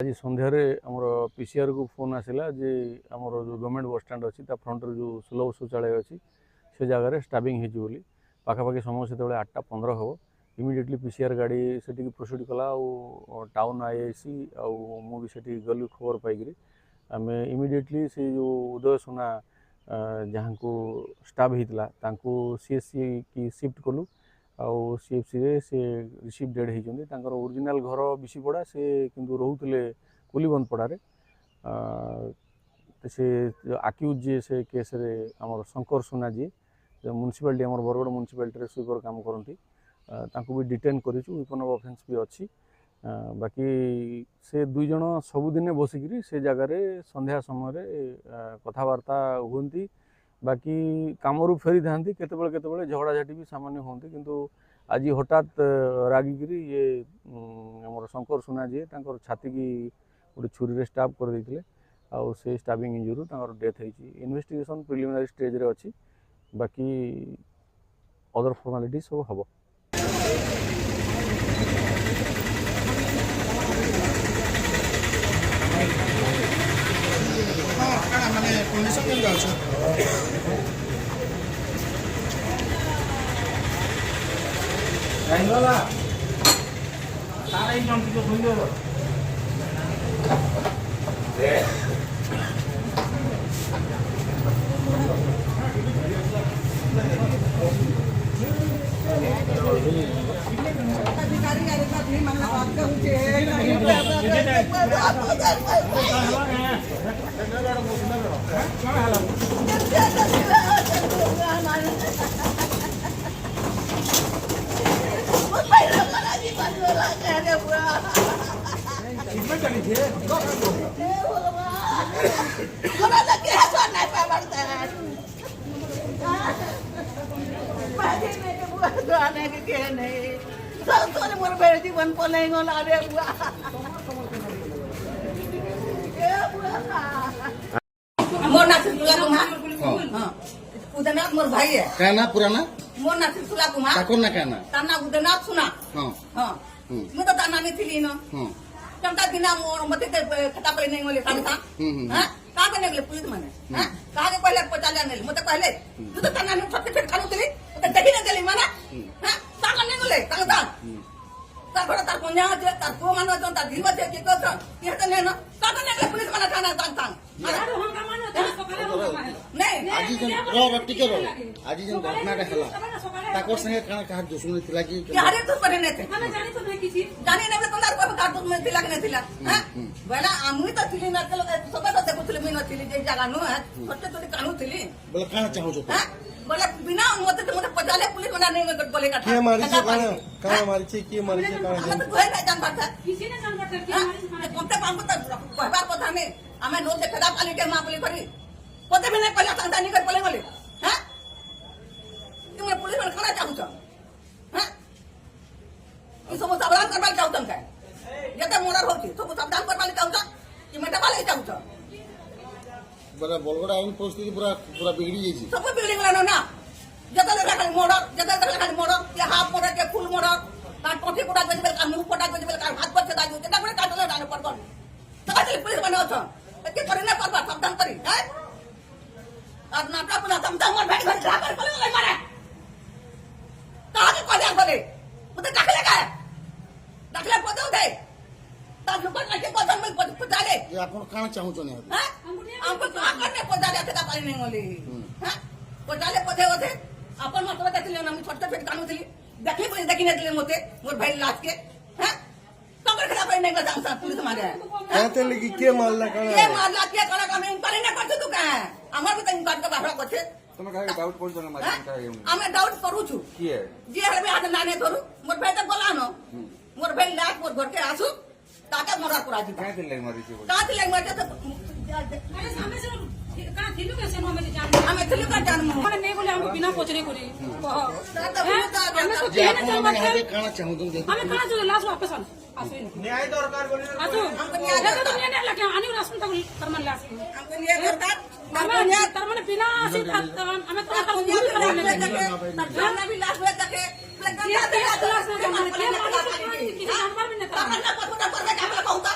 आज सन्धार आमर पीसीआर को फोन आसला जे आमर जो गवर्नमेंट बस स्टैंड अच्छी फ्रंट जो सुलभ शौचालय अच्छी से जगह स्टाबिंग होली पाखापाखि समय से 8:15 हम इमिडिएटली पीसीआर गाड़ी से प्रोसीड कला टाउन आईआईसी मुझे गलु खबर पाई आम इमिडिएटली से जो उदय सुना जहाँ को स्टाफ होता सीएससी की शिफ्ट कलु आउ सीएफसी रे से रिसीव डेड होती ओरिजिनल घर बिशीपड़ा से किंतु रोते कुलीबंदपड़ा से आक्यूज जी से केस रे आमर शंकर सुना जी म्यूनिसिपालिटी आम बरगड़ म्यूनिसिपालिटी स्वीपर काम करती भी डिटेन करूँ वेपन ऑफ ऑफेंस भी अच्छी बाकी से दुई जन सबुदिने बसिकी से जगार संध्या समय कथबार्ता हुंती बाकी कामरू फेरी था केतबेले झगड़ाझाटी भी सामान्य होती किंतु आज हठात रागिकी ये आम शंकर सुना जी छाती की गोटे छुरी स्टाब कर देते आउ से स्टाबिंग इंजुरी डेथ होती इन्वेस्टिगेशन प्रिलिमिनरी स्टेज रे अच्छी बाकी अदर फॉर्मालिटी सब हम जीवन पलेंगे मोर नाम तुला कुमार उदयनाथ मोर भाई है क्या ना पुराना मोर नाम तुला कुमार ठाकुर ना क्या ना ताना उदयनाथ सुना हां हां मैं तो ताना नहीं थी ना हां चमता दिना मोर मते खता पर नहीं बोले ताना हां का करने के पुलिस माने हां का के पहले पचाले नहीं मते पहले तू तो ताना नहीं छटके फेट खानु थी तो देखि न गेली माने हां का करने बोले ताना तार घर तार कोन्या जे तार को मानो जो तार धीवा जे के को ये तो नहीं ना का करने के पुलिस माने थाना तान अरे हम का मानो नहीं आज जन रो टिके रो आज जन घटना रे हला ताकोर संगे काना कहा दुश्मनी थिला कि यारे तो परे नहीं थे हमें जानी तो नहीं किसी जानी नहीं तो तार को काट में थिला कि नहीं थिला हां बेला आमुई तो थिली ना चलो सब तो देखुथले मी न थिली जे जगह नो है छोटे छोटे कानू थिली बोले काना चाहो जो हां बोले बिना मते पजाले पुलिस बना नहीं बोले का के मारी छे काना मारी छे के मारी छे काना हम तो कोई नहीं जान पाता किसी ने जान पाता के मारी कोनते काम तो कहबार কথা नहीं हमें नो से खदा पाली के मां बोली करी पते भी नहीं पहला संता नहीं कर बोले बोले हां तुम पुलिस में खड़ा चाहू छ हां ई सब सावधान करबा चाहू तन का ये तो मोरा होती सब सावधान करबा चाहू छ कि मैं दबा ले चाहू छ बोले बोलगड़ा आइन परिस्थिति पूरा पूरा बिगड़ी गई छी सब बिगड़ी गेला ना जतले खाली मोड़ जतले खाली मोड़ ये हाफ मोड़ के फुल मोड़ काट पोठी कोटा गजबे का मुंह कोटा गजबे का हाथ पर से दाजू जेटा बड़े काटले दाने पर कोन तकाले पुलिस बना छ के करे ना पर सावधान करी हैं और नाटा पुला समझा मोर भाई भाई ड्राइवर बोले ले मारे कहां के कोजा बोले मुझे दाखले का दाखले पदो दे ता ऊपर ना के कोजन में पजाले ये अपन काना चाहो जो नहीं हां हमको का करने पजाले ते पाली नहीं बोली हां पजाले पदे होते अपन मतलब देखले ना मैं छोटे पेट कानू थी देखले बोले देखि नहीं मोते मोर भाई लाज के हां कबर खड़ा पर नहीं का जाऊं पुलिस मारे कहते लगी के मारला काना ये मारला के काना का मैं इंक्वायरी ना करछ तू का हमर भी तो इंक्वायरी का बाहर करछे तुम कहे डाउट कोन जने मारी का ये हमें डाउट करू छु की है जे हमें आज नाने धरू मोर भाई तो बोला न मोर भाई लाख मोर घर के आसु ताका मोरा पुरा जी कहते लगी मारी छे का लग मारे तो अरे सामने से का थिलु कैसे नो हमें जान हमें थिलु का जान माने नहीं बोले हम बिना पूछने को नहीं काना चाहो तुम देखो हमें कहां जो लाश वापस आ न्याय दरकार बोली आसु हमको न्याय तो न्याय लगे आनी राशन तक करमन लाश हमको न्याय दरकार हमें न्याय तरमने बिना से हमें तो का उम्मीद करने भी लाश में तक ये लाश में हमारे के नंबर भी नहीं था करना पड़ता है हम कहूंगा